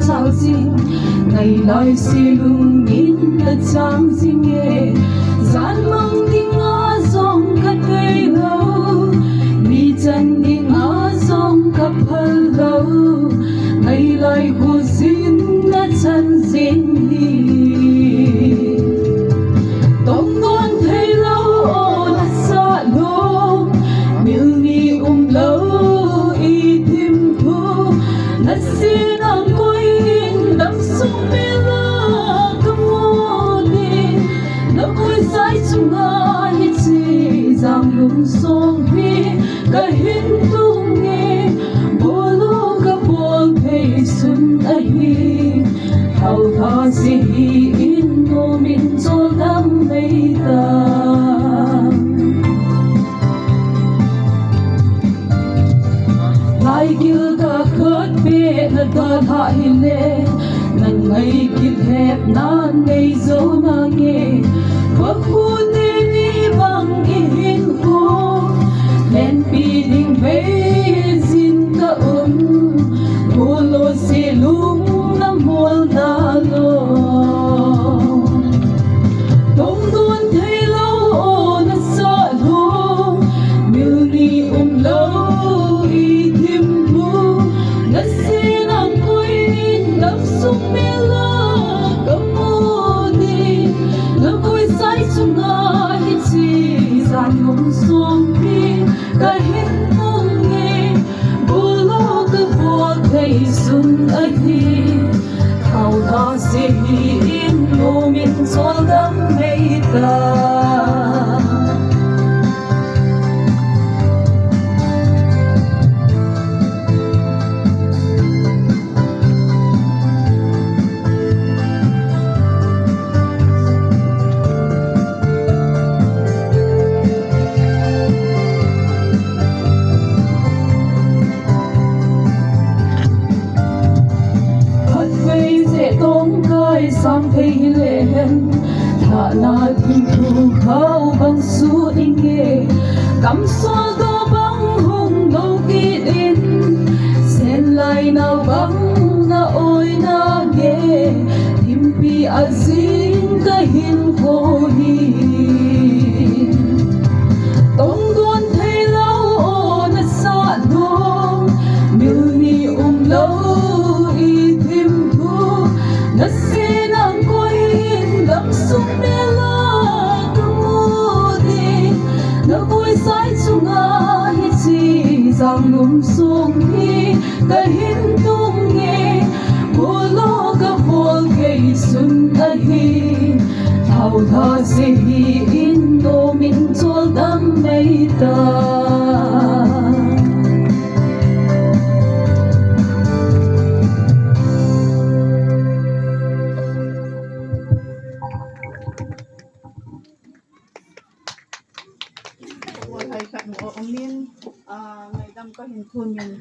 chào xin ngày lại xì lùng nhìn là chăm xin nghe gian mong đi ngã dòng cắt cây lâu mi chân đi ngã dòng cặp hơn lâu ngày lại hồ xin đã chân xin đi tông con thấy lâu đã xa lâu miêu ni lâu y thêm thu đã xin ang koin đắm sung mê la cầm đi đã vui say chung ngã hết gì rằng lung sông vi cả hin tung nghe bồ lô cả bồ thấy xuân ai hào tha si in ngô min cho đam mây ta ai kêu ta khát bê na ta thả lệ nan ngày kịp hẹp nan ngày dấu na nghe và khu tê ni bằng in hồ lên pi đình về xin ta hồ lô xì lung nam mô na lô đông đôn thấy lâu na sa lô miêu ni lâu sung mê la cầm mô đi nó vui say chung ngã hết gì gian ngông xuống đi cả hết mong nghe bồ lô cứ vô thấy xuân ấy thao tha sẽ in ngô miên cho đắm mây ta sang thấy lên thả na thiên thu khao bằng su in nghe cắm xoa do băng hùng đâu kỹ in sen lại nào băng na ôi na nghe thim pi azin ka hin ho hi tông đuôn thấy lâu na sa nô miêu ni lâu y thim thu na sung mê la cầm mô đi nó vui say chung ngã hết gì rằng ngum xuống đi cả hin tung nghe bồ lô cả vô cây xuân ấy thao tha sẽ in nô min cho đam mây ta Ay, kung o, ang min, may dam ko, hintunin.